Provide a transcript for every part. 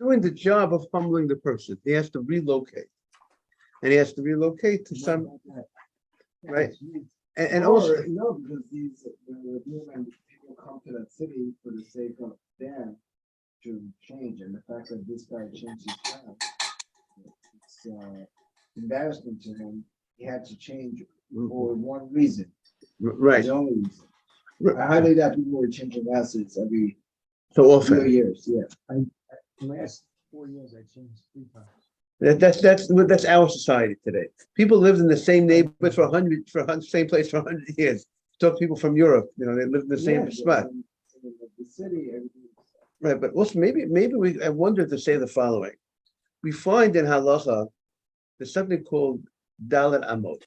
doing the job of humbling the person. He has to relocate. And he has to relocate to some, right? And also, no, because when people come to that city for the sake of them to change, and the fact that this guy changed his plan, it's embarrassing to him. He had to change for one reason. right. The only reason. I highly doubt people were changing assets every So few often. years. Yeah. In the last 4 years, I changed 3 times. That's our society today. People lived in the same neighborhood same place for 100 years. Talk to people from Europe, they lived in the same spot. In the city, everything. Right, but also maybe I wonder to say the following. We find in halacha there's something called dalet amot.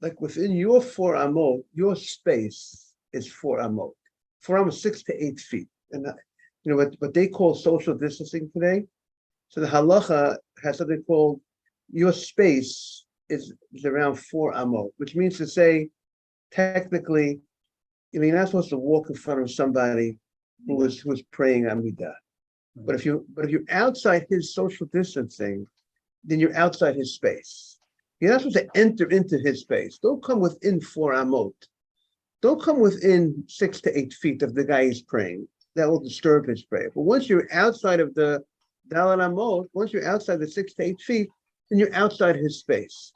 Like within your 4 amot, your space is 4 amot. 4 amot, 6 to 8 feet. And what they call social distancing today. So the halacha has something called your space is around 4 amot, which means to say, technically, you're not supposed to walk in front of somebody who was praying Amidah. But if you're outside his social distancing, then you're outside his space. You're not supposed to enter into his space. Don't come within 4 amot. Don't come within 6 to 8 feet of the guy who's praying. That will disturb his prayer. But once you're outside of the dalet amot, once you're outside the 6 to 8 feet, then you're outside his space.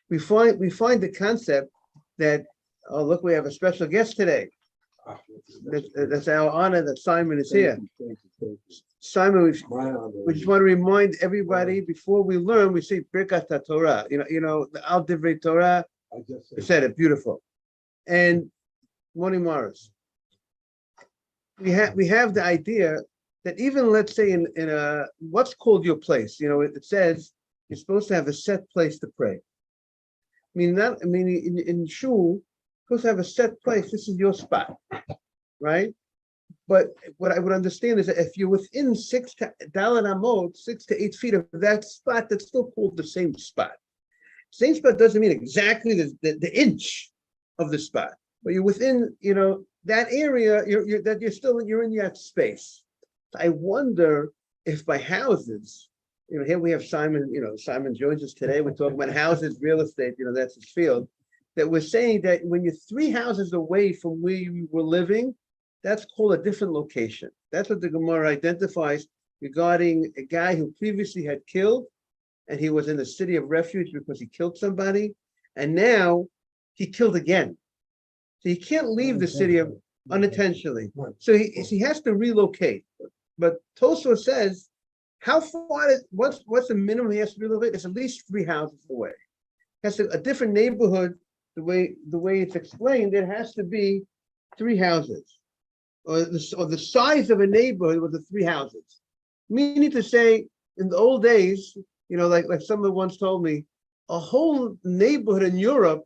We find the concept that, oh, look, we have a special guest today. That's our honor that Simon is here. Simon, we just want to remind everybody before we learn, we say Birkat Torah. The Al Divrei Torah. I said it, beautiful. And Morning Morris. We have the idea that even, let's say, in a what's called your place, it says you're supposed to have a set place to pray. In shul, you're supposed to have a set place. This is your spot, right? But what I would understand is that if you're within 6 to 8 feet of that spot, that's still called the same spot. Same spot doesn't mean exactly the inch of the spot, but you're within, that area. You're in that space. I wonder if by houses, here we have Simon. Simon joins us today. We're talking about houses, real estate. That's his field. That we're saying that when you're 3 houses away from where you were living, that's called a different location. That's what the Gemara identifies regarding a guy who previously had killed, and he was in the city of refuge because he killed somebody, and now he killed again. So he can't leave the city of unintentionally. So he has to relocate. But Tosfos says, how far? What's the minimum he has to relocate? It's at least 3 houses away. Has a different neighborhood. The way it's explained, there has to be 3 houses. Or the size of a neighborhood with the 3 houses. Meaning to say, in the old days, like someone once told me, a whole neighborhood in Europe,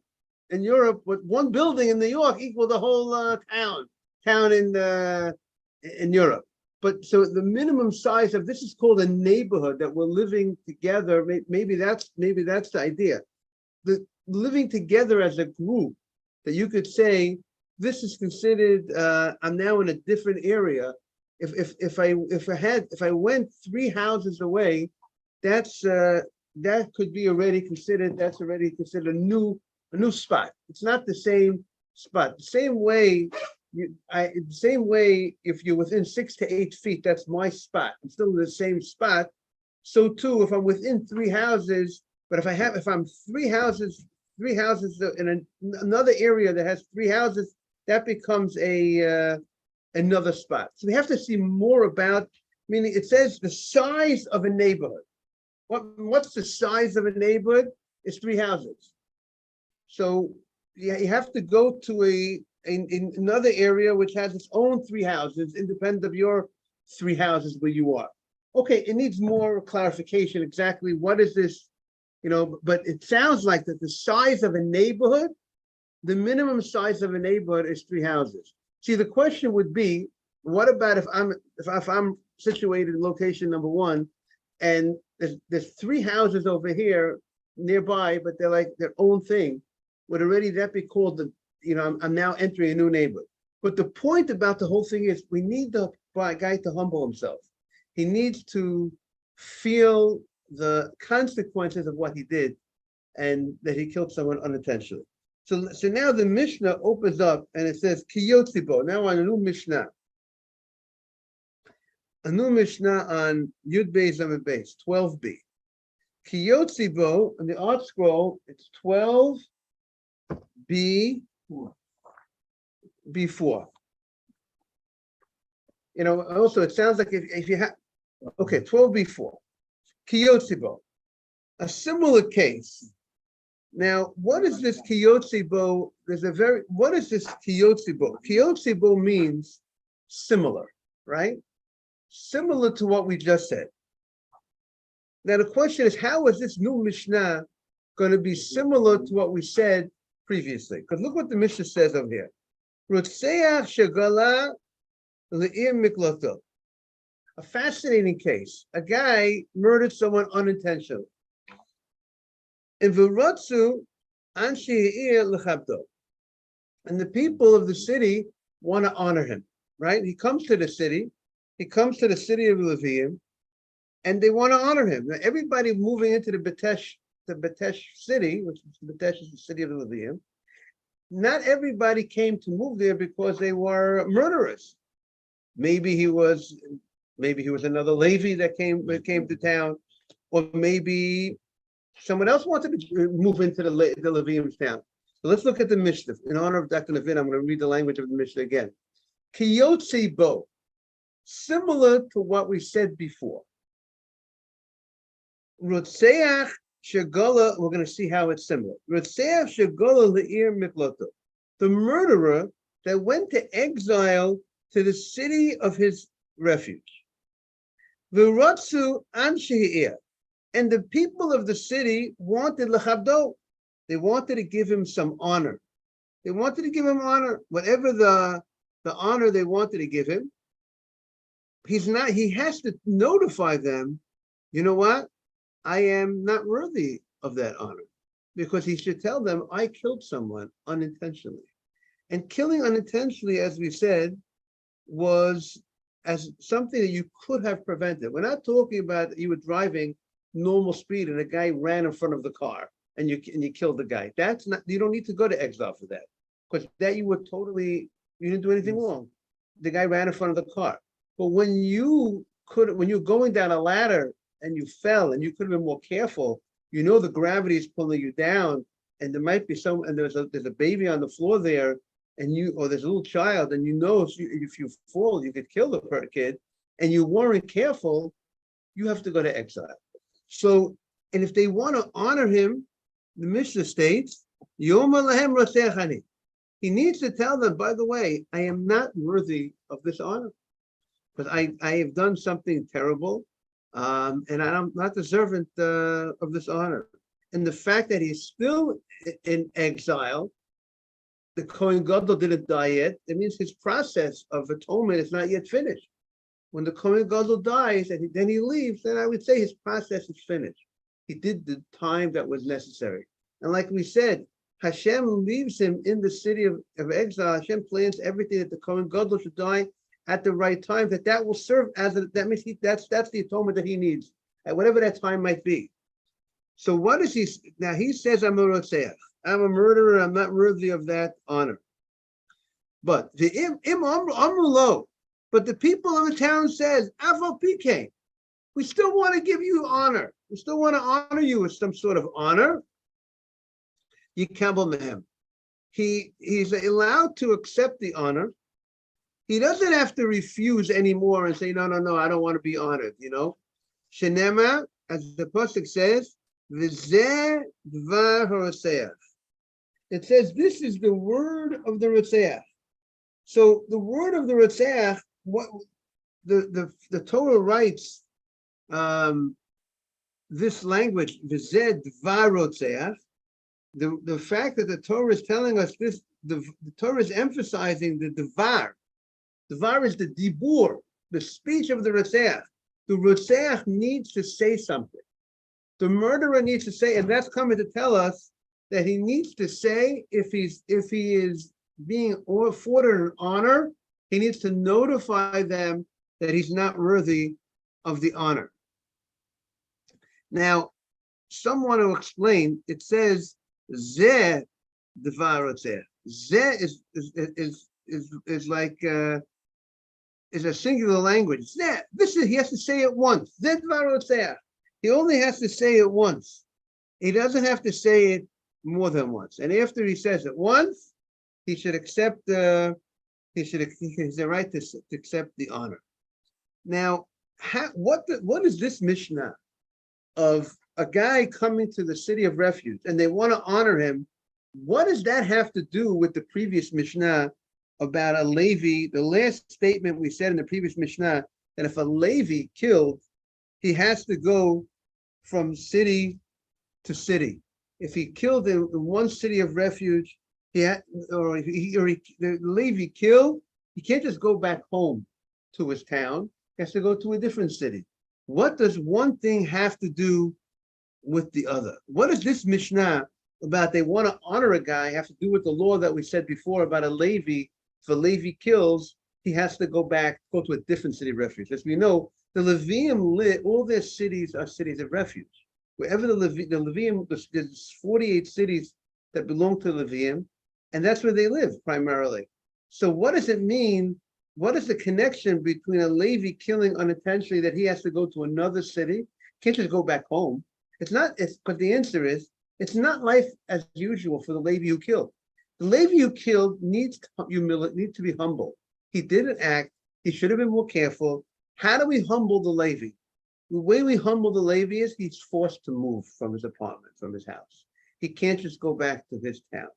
with 1 building in New York equaled the whole town in Europe. But so the minimum size of this is called a neighborhood that we're living together. Maybe that's the idea. The living together as a group, that you could say, this is considered. I'm now in a different area. If I went 3 houses away, that could be already considered. That's already considered a new spot. It's not the same spot. The same way. If you're within 6 to 8 feet, that's my spot. I'm still in the same spot. So too, if I'm within 3 houses, but if I'm 3 houses in another area that has 3 houses. That becomes another spot. So we have to see more about, meaning it says the size of a neighborhood. What's the size of a neighborhood? It's 3 houses. So you have to go to another area which has its own 3 houses, independent of your 3 houses where you are. Okay, it needs more clarification. Exactly what is this? But it sounds like that the size of a neighborhood. The minimum size of a neighborhood is 3 houses. See, the question would be, what about if I'm situated in location number 1, and there's 3 houses over here nearby, but they're like their own thing? Would already that be called I'm now entering a new neighborhood? But the point about the whole thing is we need the guy to humble himself. He needs to feel the consequences of what he did and that he killed someone unintentionally. So now the Mishnah opens up and it says Kiyotzibo. Now on a new Mishnah. A new Mishnah on Yud Beis Amud Beis, 12b. Kiyotzibo, in the art scroll, it's 12b before. You know, also it sounds like if you have, okay, 12 before. Kiyotzibo. A similar case. Now, what is this Kiyotzibo? What is this Kiyotzibo? Kiyotzibo means similar, right? Similar to what we just said. Now, the question is, how is this new Mishnah going to be similar to what we said previously? Because look what the Mishnah says over here. Rotseach shegala le'ir mikloto. A fascinating case. A guy murdered someone unintentionally. And the people of the city want to honor him, right? He comes to the city of Levium, and they want to honor him. Now, everybody moving into the Betesh city, which is Betesh is the city of the Levium, not everybody came to move there because they were murderers. Maybe he was another Levi that came to town, or maybe someone else wanted to move into the Levium's town. So let's look at the Mishnah. In honor of Dr. Levin, I'm going to read the language of the Mishnah again. Kiyotzi bo, similar to what we said before. Rotseach shegala, we're going to see how it's similar. Rotseach shegala le'ir mikloto, the murderer that went to exile to the city of his refuge. V'rotzu ansheir, and the people of the city wanted lechabdo. They wanted to give him some honor. They wanted to give him honor, whatever the honor they wanted to give him. He has to notify them, you know what? I am not worthy of that honor. Because he should tell them, I killed someone unintentionally. And killing unintentionally, as we said, was as something that you could have prevented. We're not talking about you were driving normal speed and a guy ran in front of the car and you killed the guy. That's not, you don't need to go to exile for that, because that you didn't do anything wrong. The guy ran in front of the car. But when you're going down a ladder and you fell and you could have been more careful, you know the gravity is pulling you down, and there might be there's a baby on the floor there, or there's a little child, and you know if you fall, you could kill the kid, and you weren't careful, you have to go to exile. So, and if they want to honor him, the Mishnah states, Yom Alehem Rotechani. He needs to tell them, by the way, I am not worthy of this honor, because I have done something terrible, and I'm not deserving of this honor. And the fact that he's still in exile, the Kohen Gadol didn't die yet, it means his process of atonement is not yet finished. When the Kohen Gadol dies and then he leaves, then I would say his process is finished. He did the time that was necessary. And like we said, Hashem leaves him in the city of exile. Hashem plans everything that the Kohen Gadol should die at the right time, that will serve as that means that's the atonement that he needs at whatever that time might be. So what is he now? He says, I'm a rotzeach. I'm a murderer. I'm not worthy of that honor. But the im amrulo. But the people of the town says, Avo PK, we still want to give you honor. We still want to honor you with some sort of honor. Yikabel mehem. He's allowed to accept the honor. He doesn't have to refuse anymore and say, no, I don't want to be honored, you know. Shenema, as the pasuk says, V'zeh dvar harotzeach. It says, this is the word of the rotzeach. So the word of the rotzeach, what the Torah writes this language, v'zeh dvar rotzeach. The fact that the Torah is telling us this, the Torah is emphasizing the dvar. Dvar is the dibur, the speech of the rotzeach. The rotzeach needs to say something. The murderer needs to say, and that's coming to tell us that he needs to say if he is being afforded an honor, he needs to notify them that he's not worthy of the honor. Now, someone will explain, it says, Zeh Devar Otzeh. Zeh is like, is a singular language. Zeh, he has to say it once. Zeh Devar Otzeh. He only has to say it once. He doesn't have to say it more than once. And after he says it once, he should accept he has the right to accept the honor. Now, what is this Mishnah of a guy coming to the city of refuge and they want to honor him? What does that have to do with the previous Mishnah about a Levi? The last statement we said in the previous Mishnah, that if a Levi killed, he has to go from city to city. If he killed in one city of refuge, the Levi killed, he can't just go back home to his town. He has to go to a different city. What does one thing have to do with the other? What is this Mishnah about they want to honor a guy have to do with the law that we said before about a Levi? If a Levi kills, he has to go to a different city of refuge. As we know, the Levium all their cities are cities of refuge. Wherever the Levium, there's 48 cities that belong to Levium, and that's where they live primarily. So what does it mean? What is the connection between a Levi killing unintentionally that he has to go to another city? Can't just go back home. But the answer is, it's not life as usual for the Levi who killed. The Levi who killed needs to be humble. He didn't act. He should have been more careful. How do we humble the Levi? The way we humble the Levi is he's forced to move from his apartment, from his house. He can't just go back to his town.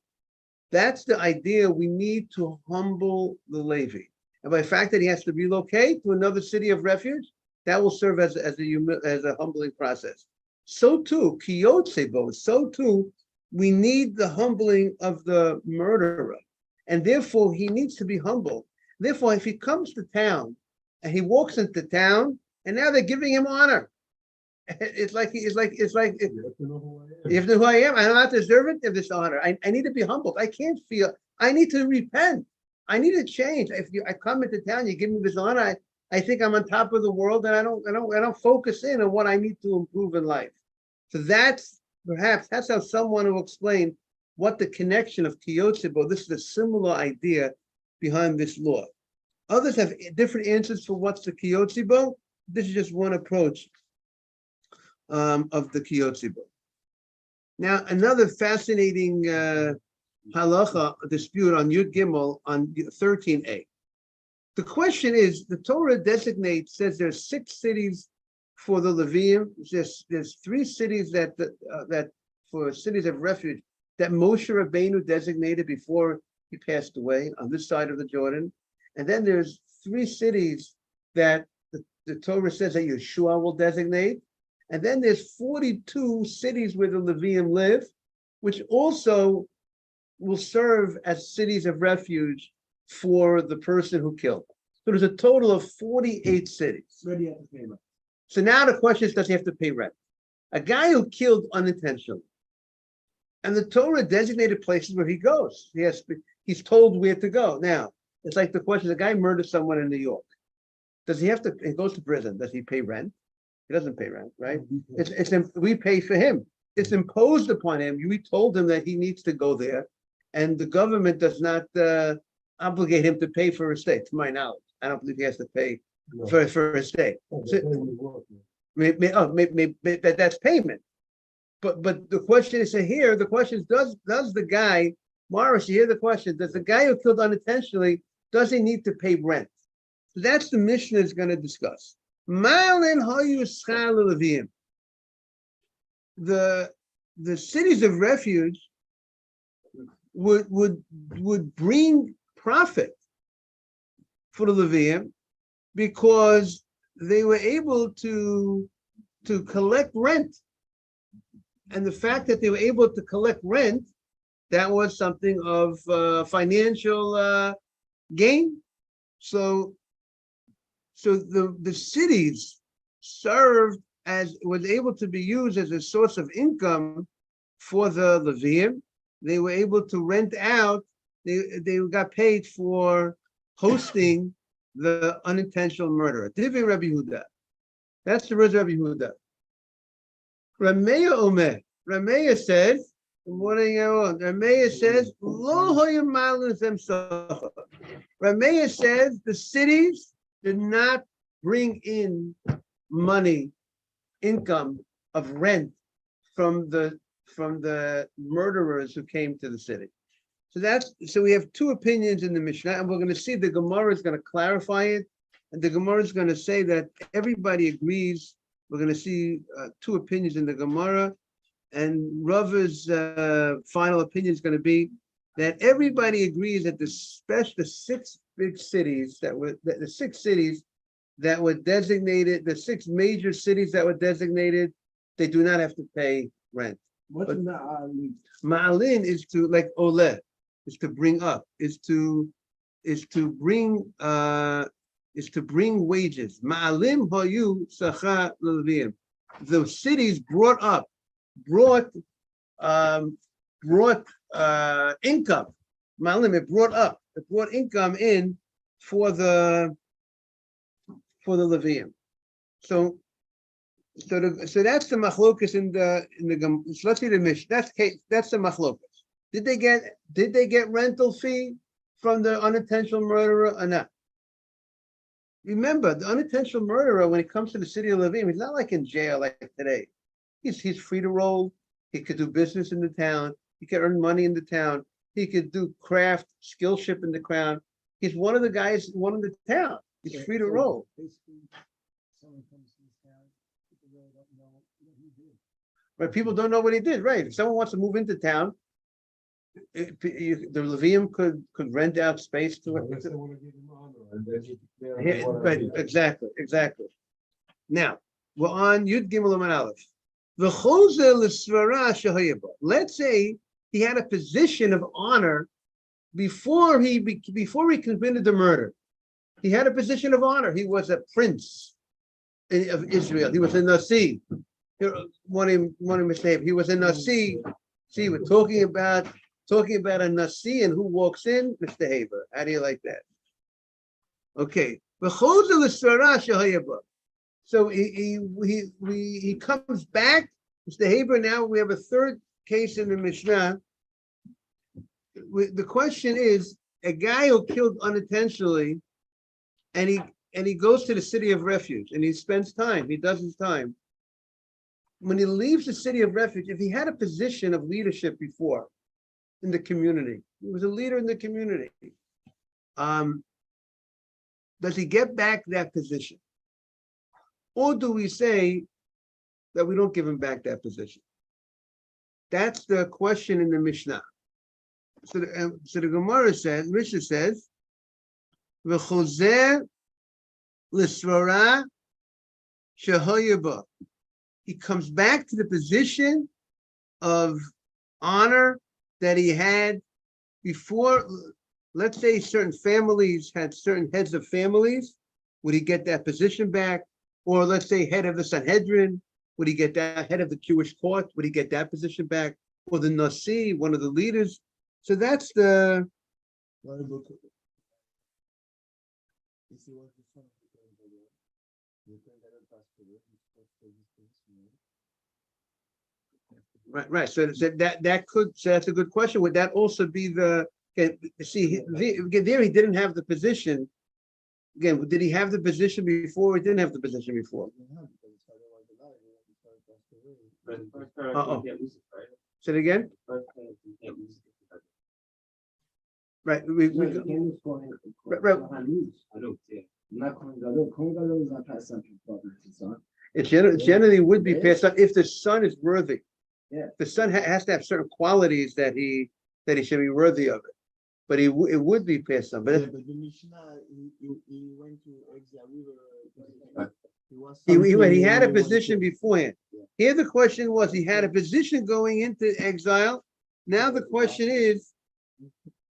That's the idea. We need to humble the Levi. And by the fact that he has to relocate to another city of refuge, that will serve as a humbling process. So too, kiyotzebo, so too, we need the humbling of the murderer. And therefore, he needs to be humble. Therefore, if he comes to town and he walks into town, and now they're giving him honor. You have to know who I am. I'm not deserving of this honor. I need to be humbled. I need to repent. I need to change. I come into town, you give me this honor, I think I'm on top of the world, and I don't focus in on what I need to improve in life. So that's how someone will explain what the connection of kiyotzebo. This is a similar idea behind this law. Others have different answers for what's the kiyotzebo. This is just one approach of the kiyotzebo. Now, another fascinating halacha dispute on Yud Gimel on 13a. The question is, the Torah says there's 6 cities for the Levium. There's 3 cities that for cities of refuge that Moshe Rabbeinu designated before he passed away on this side of the Jordan. And then there's 3 cities that the Torah says that Yeshua will designate. And then there's 42 cities where the Levium live, which also will serve as cities of refuge for the person who killed. So there's a total of 48 cities. Where do you have to pay rent? So now the question is, does he have to pay rent? A guy who killed unintentionally, and the Torah designated places where he goes. He's told where to go. Now, it's like the question, the guy murdered someone in New York. Does he goes to prison, does he pay rent? He doesn't pay rent, right? We pay for him. It's imposed upon him. We told him that he needs to go there, and the government does not obligate him to pay for his stay, to my knowledge. I don't believe he has to pay for his stay. Maybe that's payment. But the question is here, the question is, does the guy, Morris, you hear the question, does the guy who killed unintentionally, does he need to pay rent? So that's the Mishnah is going to discuss. The cities of refuge would bring profit for the Levium because they were able to collect rent. And the fact that they were able to collect rent, that was something of financial gain. So the cities was able to be used as a source of income for the Levium. They were able to rent out, they got paid for hosting the unintentional murderer. Divrei Rabbi Yehuda. That's the words of Rabbi Yehuda. Rameya Omer. Rameya says, good morning, everyone. Rameya says, Lo hoya malin zemsocha. Rameya says the cities did not bring in money, income of rent from the murderers who came to the city. So we have two opinions in the Mishnah, and we're going to see the Gemara is going to clarify it, and the Gemara is going to say that everybody agrees. We're going to see two opinions in the Gemara, and Rava's final opinion is going to be that everybody agrees that the six big cities the six cities that were designated, the six major cities that were designated, they do not have to pay rent. What's But- ma'alin? Ma'alin is to, like oleh, is to bring up, is to bring wages. Ma'alim hoyu sacha l'levim. The cities brought income. Ma'alim, it brought income in for the Levium. So that's the machlokas in the so let's see the Mishnah. That's the machlokas. Did they get rental fee from the unintentional murderer or not? Remember, the unintentional murderer, when it comes to the city of Levim, he's not like in jail like today. He's free to roll. He could do business in the town. He could earn money in the town. He could do craft, skillship in the town. He's one of the guys, one of the town. He's free to roll. Basically, someone comes to this town, people really don't know what he did. Right? People don't know what he did. Right? If someone wants to move into town, the Levium could rent out space to it. Yeah, right, exactly. Now we're on Yud Gimel Amud Aleph. Let's say he had a position of honor before he committed the murder. He had a position of honor. He was a prince of Israel. He was a Nasi. One of mistake. He was a Nasi. See, we're talking about a Nasi, and who walks in? Mr. Haber. How do you like that? Okay. So he comes back, Mr. Haber. Now we have a third case in the Mishnah. The question is, a guy who killed unintentionally, and he goes to the city of refuge, and he spends time. He does his time. When he leaves the city of refuge, if he had a position of leadership before in the community, he was a leader in the community. Does he get back that position? Or do we say that we don't give him back that position? That's the question in the Mishnah. So the Gemara says, Mishnah says, "V'chozer l'svara shehoyeba." He comes back to the position of honor that he had before. Let's say certain families had certain heads of families. Would he get that position back? Or let's say head of the Sanhedrin, would he get that? Head of the Jewish court, would he get that position back? Or the Nasi, one of the leaders? So that's the. Right. So that could. So that's a good question. Would that also be the? See, there he didn't have the position. Again, did he have the position before? Or he didn't have the position before. Say it again. Right. Right. It generally would be passed on if the son is worthy. Yeah. The son has to have certain qualities that he should be worthy of it. But it would be passed on. But the Mishnah, he went to exile. he had a position beforehand. Here the question was, he had a position going into exile. Now the question is,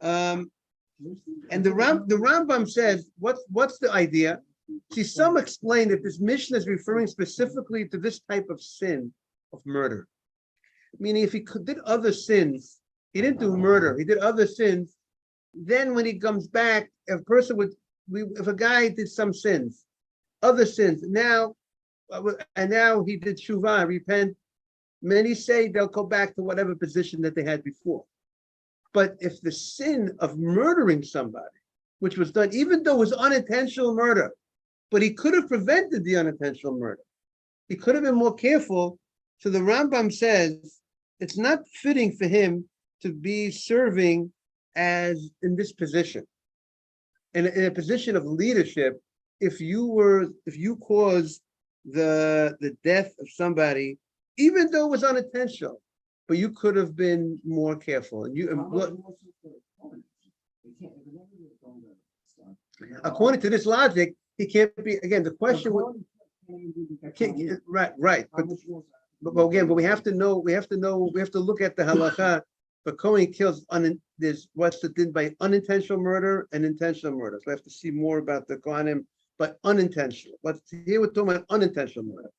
and the Rambam says, what's the idea? See, some explain that this Mishnah is referring specifically to this type of sin of murder. Meaning, if he did other sins, he didn't do murder, he did other sins. Then when he comes back, if a guy did some sins, other sins, now he did tshuva, repent, Many say they'll go back to whatever position that they had before. But if the sin of murdering somebody, which was done, even though it was unintentional murder, but he could have prevented the unintentional murder. He could have been more careful. So the Rambam says it's not fitting for him to be serving as in this position, in a position of leadership. If you caused the death of somebody, even though it was unintentional, but you could have been more careful. And according to this logic, he can't be. Again, the question would. Right. But again, we have to look at the halacha. But Kohen kills there's what's the din by unintentional murder and intentional murder. So we have to see more about the Kohanim, but unintentional. But here we're talking about unintentional murder.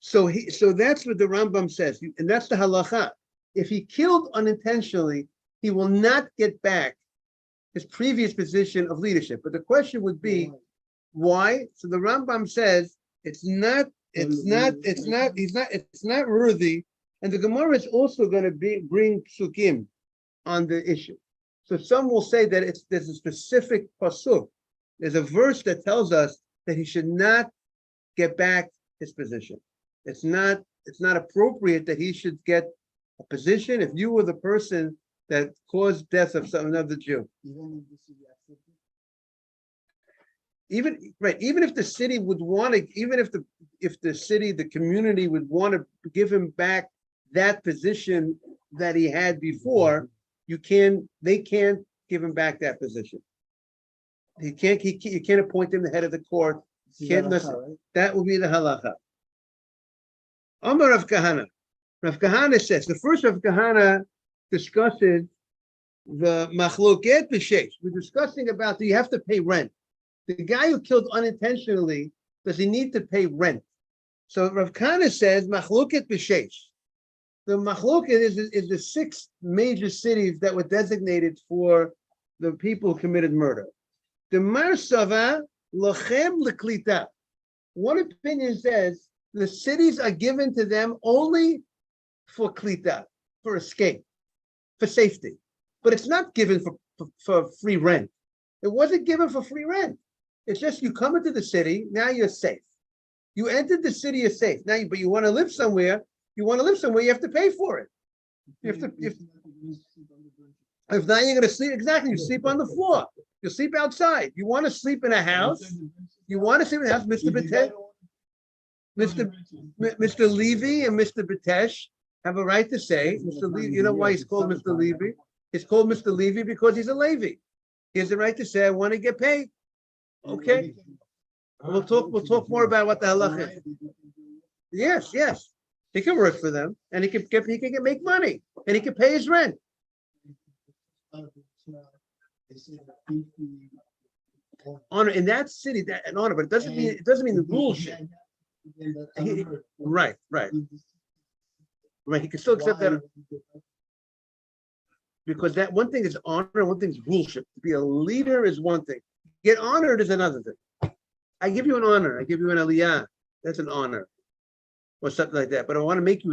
So that's what the Rambam says, and that's the halacha. If he killed unintentionally, he will not get back his previous position of leadership. But the question would be, why? So the Rambam says it's not worthy. And the Gemara is also going to bring psukim on the issue. So some will say that there's a specific pasuk. There's a verse that tells us that he should not get back his position. It's not appropriate that he should get a position if you were the person that caused death of another Jew. Even if the city would want to, even if the community would want to give him back that position that he had before, they can't give him back that position. You can't appoint him the head of the court. That will be the halacha. Amar Rav Kahana. Rav Kahana says, the first Rav Kahana discusses the machloket b'sheish. We're discussing about, do you have to pay rent? The guy who killed unintentionally, does he need to pay rent? So Rav Kahana says, machloket b'sheish. The machloket is the 6 major cities that were designated for the people who committed murder. The Marsava lochem leklita. One opinion says the cities are given to them only for klita, for escape, for safety. But it's not given for free rent. It wasn't given for free rent. It's just you come into the city, now you're safe. You entered the city, you're safe. Now, but you want to live somewhere, you have to pay for it. You have to, if now you're going to sleep, exactly, you sleep on the floor. You sleep outside. You want to sleep in a house, Mr. Bitesh, Mr. Levy and Mr. Bitesh have a right to say, Mr. Levy, you know why he's called Mr. Levy? He's called Mr. Levy because he's a Levi. He has the right to say, I want to get paid. Okay. We'll talk more about what the halacha is. Yes. He can work for them and he can make money and he can pay his rent. Honor in that city, an honor, but it doesn't mean the rule shit. Right. He can still accept that because that one thing is honor, one thing is ruleship. To be a leader is one thing. Get honored is another thing. I give you an honor. I give you an aliyah. That's an honor, or something like that. But I want to make you